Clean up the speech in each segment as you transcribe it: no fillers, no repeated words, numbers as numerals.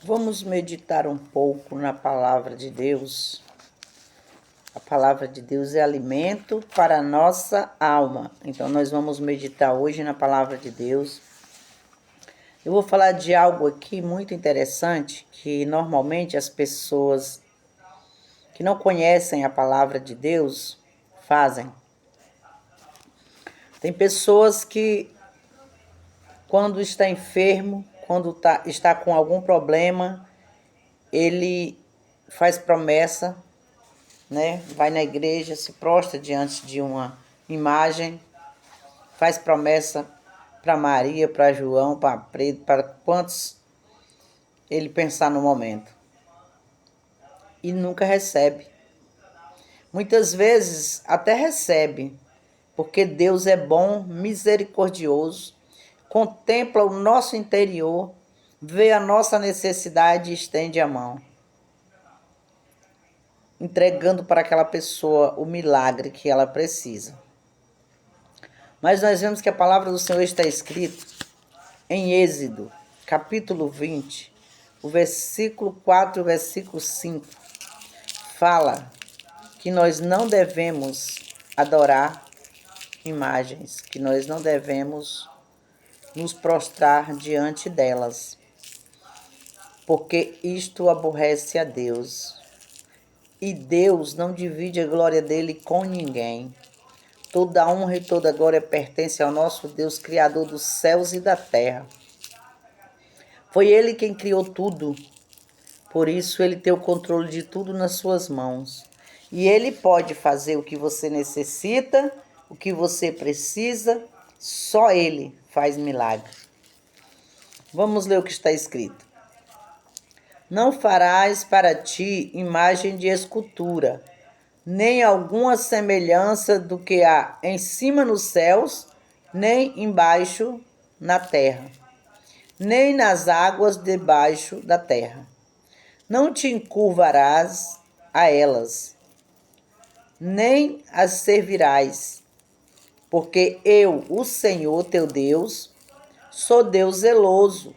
Vamos meditar um pouco na palavra de Deus. A palavra de Deus é alimento para a nossa alma. Então, nós vamos meditar hoje na palavra de Deus. Eu vou falar de algo aqui muito interessante, que normalmente as pessoas que não conhecem a palavra de Deus fazem. Tem pessoas que, quando está enfermo, quando está com algum problema, ele faz promessa, né? Vai na igreja, se prostra diante de uma imagem, faz promessa para Maria, para João, para Pedro, para quantos ele pensar no momento. E nunca recebe. Muitas vezes até recebe, porque Deus é bom, misericordioso, contempla o nosso interior, vê a nossa necessidade e estende a mão, entregando para aquela pessoa o milagre que ela precisa. Mas nós vemos que a palavra do Senhor está escrita em Êxodo, capítulo 20, o versículo 4 e o versículo 5. Fala que nós não devemos adorar imagens, que nós não devemos nos prostrar diante delas, porque isto aborrece a Deus. E Deus não divide a glória dele com ninguém. Toda honra e toda glória pertence ao nosso Deus, Criador dos céus e da terra. Foi Ele quem criou tudo, por isso Ele tem o controle de tudo nas suas mãos. E Ele pode fazer o que você necessita, o que você precisa, só Ele faz milagre. Vamos ler o que está escrito. Não farás para ti imagem de escultura, nem alguma semelhança do que há em cima nos céus, nem embaixo na terra, nem nas águas debaixo da terra. Não te encurvarás a elas, nem as servirás, porque eu, o Senhor teu Deus, sou Deus zeloso,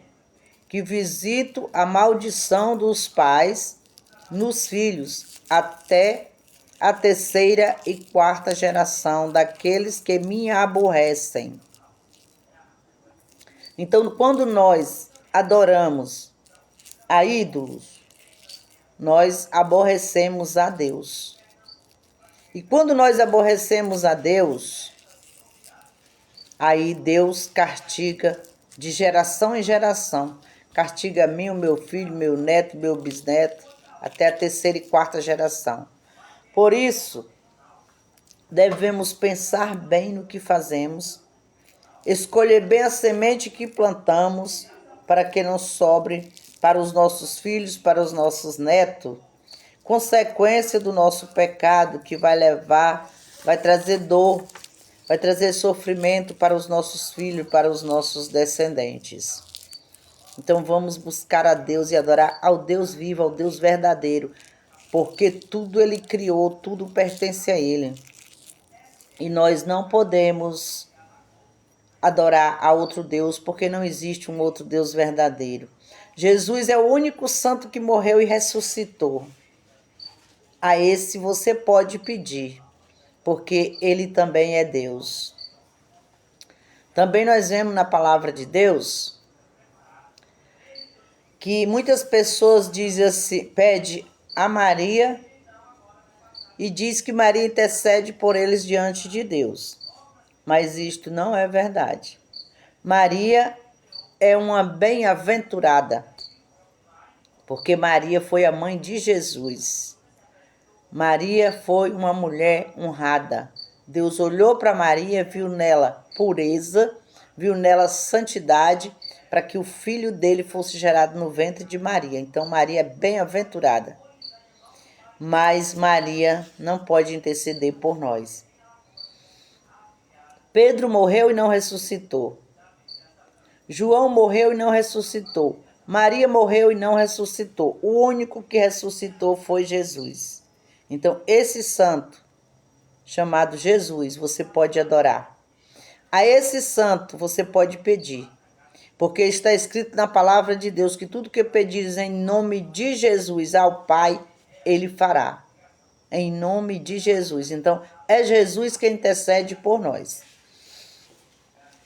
que visito a maldição dos pais nos filhos, até a terceira e quarta geração daqueles que me aborrecem. Então, quando nós adoramos a ídolos, nós aborrecemos a Deus. E quando nós aborrecemos a Deus, aí Deus castiga de geração em geração. Castiga a mim, o meu filho, meu neto, meu bisneto, até a terceira e quarta geração. Por isso, devemos pensar bem no que fazemos, escolher bem a semente que plantamos, para que não sobre para os nossos filhos, para os nossos netos, consequência do nosso pecado que vai trazer dor, vai trazer sofrimento para os nossos filhos, para os nossos descendentes. Então vamos buscar a Deus e adorar ao Deus vivo, ao Deus verdadeiro, porque tudo Ele criou, tudo pertence a Ele. E nós não podemos adorar a outro Deus, porque não existe um outro Deus verdadeiro. Jesus é o único santo que morreu e ressuscitou. A esse você pode pedir, porque Ele também é Deus. Também nós vemos na palavra de Deus que muitas pessoas dizem assim, pede a Maria e diz que Maria intercede por eles diante de Deus. Mas isto não é verdade. Maria é uma bem-aventurada, porque Maria foi a mãe de Jesus. Maria foi uma mulher honrada. Deus olhou para Maria, viu nela pureza, viu nela santidade, para que o filho dele fosse gerado no ventre de Maria. Então Maria é bem-aventurada. Mas Maria não pode interceder por nós. Pedro morreu e não ressuscitou. João morreu e não ressuscitou. Maria morreu e não ressuscitou. O único que ressuscitou foi Jesus. Então, esse santo, chamado Jesus, você pode adorar. A esse santo você pode pedir. Porque está escrito na palavra de Deus que tudo que pedires em nome de Jesus ao Pai, Ele fará. Em nome de Jesus. Então, é Jesus quem intercede por nós.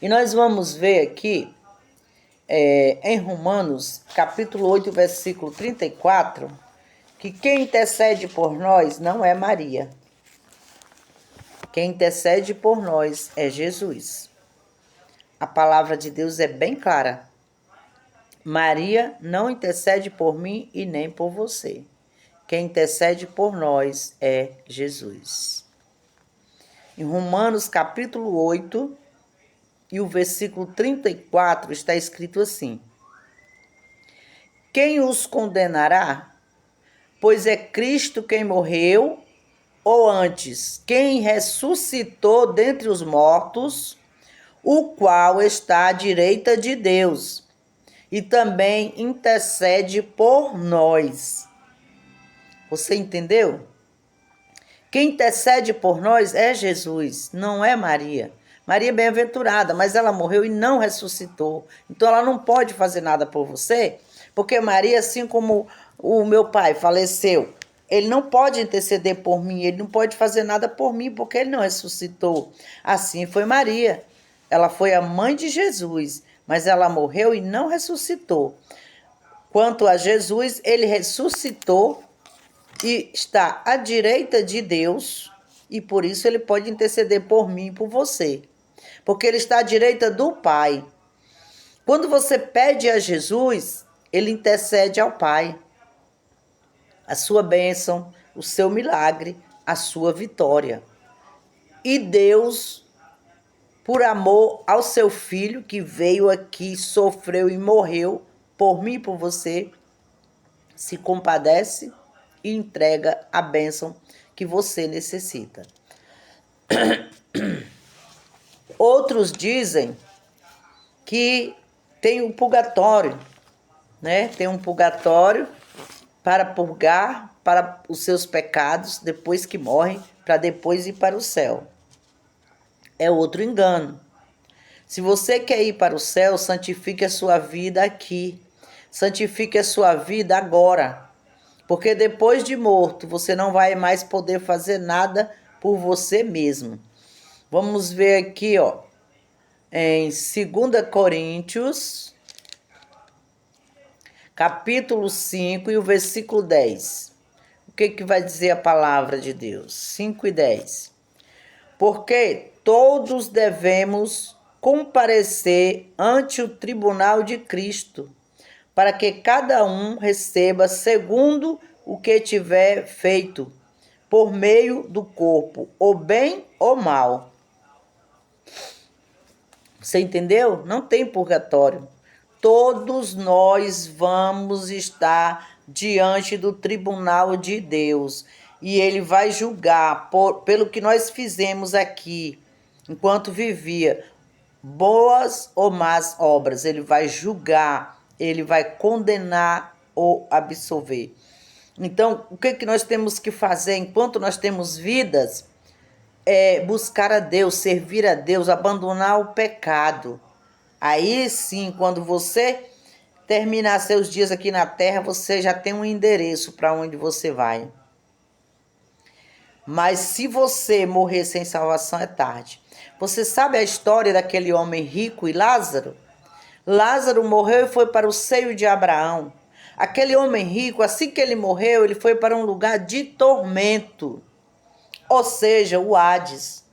E nós vamos ver aqui, em Romanos, capítulo 8, versículo 34, que quem intercede por nós não é Maria. Quem intercede por nós é Jesus. A palavra de Deus é bem clara. Maria não intercede por mim e nem por você. Quem intercede por nós é Jesus. Em Romanos capítulo 8 e o versículo 34 está escrito assim: quem os condenará? Pois é Cristo quem morreu, ou antes, quem ressuscitou dentre os mortos, o qual está à direita de Deus e também intercede por nós. Você entendeu? Quem intercede por nós é Jesus, não é Maria. Maria é bem-aventurada, mas ela morreu e não ressuscitou. Então ela não pode fazer nada por você, porque Maria, assim como o meu pai faleceu, ele não pode interceder por mim, ele não pode fazer nada por mim, porque ele não ressuscitou. Assim foi Maria. Ela foi a mãe de Jesus, mas ela morreu e não ressuscitou. Quanto a Jesus, ele ressuscitou e está à direita de Deus, e por isso ele pode interceder por mim e por você, porque ele está à direita do Pai. Quando você pede a Jesus, ele intercede ao Pai. A sua bênção, o seu milagre, a sua vitória. E Deus, por amor ao seu filho que veio aqui, sofreu e morreu por mim e por você, se compadece e entrega a bênção que você necessita. Outros dizem que tem um purgatório, né? Tem um purgatório para purgar para os seus pecados depois que morrem, para depois ir para o céu. É outro engano. Se você quer ir para o céu, santifique a sua vida aqui. Santifique a sua vida agora. Porque depois de morto, você não vai mais poder fazer nada por você mesmo. Vamos ver aqui, ó, em 2 Coríntios, capítulo 5 e o versículo 10. O que vai dizer a palavra de Deus? 5 e 10. Porque todos devemos comparecer ante o tribunal de Cristo, para que cada um receba segundo o que tiver feito, por meio do corpo, ou bem ou mal. Você entendeu? Não tem purgatório. Todos nós vamos estar diante do tribunal de Deus. E ele vai julgar pelo que nós fizemos aqui, enquanto vivia, boas ou más obras. Ele vai julgar, ele vai condenar ou absolver. Então, o que nós temos que fazer enquanto nós temos vidas? É buscar a Deus, servir a Deus, abandonar o pecado. Aí sim, quando você terminar seus dias aqui na terra, você já tem um endereço para onde você vai. Mas se você morrer sem salvação, é tarde. Você sabe a história daquele homem rico e Lázaro? Lázaro morreu e foi para o seio de Abraão. Aquele homem rico, assim que ele morreu, ele foi para um lugar de tormento, ou seja, o Hades.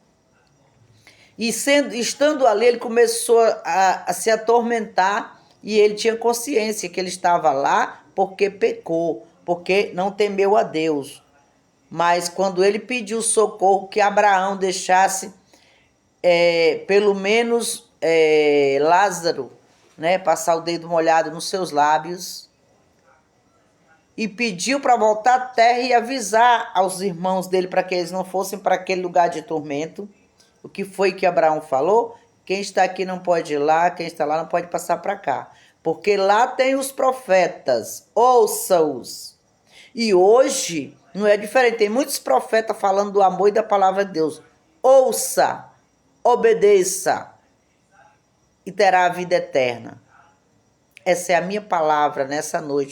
E estando ali, ele começou a se atormentar, e ele tinha consciência que ele estava lá porque pecou, porque não temeu a Deus. Mas quando ele pediu socorro, que Abraão deixasse pelo menos Lázaro, né, passar o dedo molhado nos seus lábios, e pediu para voltar à terra e avisar aos irmãos dele para que eles não fossem para aquele lugar de tormento. O que foi que Abraão falou? Quem está aqui não pode ir lá, quem está lá não pode passar para cá. Porque lá tem os profetas, ouça-os. E hoje não é diferente, tem muitos profetas falando do amor e da palavra de Deus. Ouça, obedeça e terá a vida eterna. Essa é a minha palavra nessa noite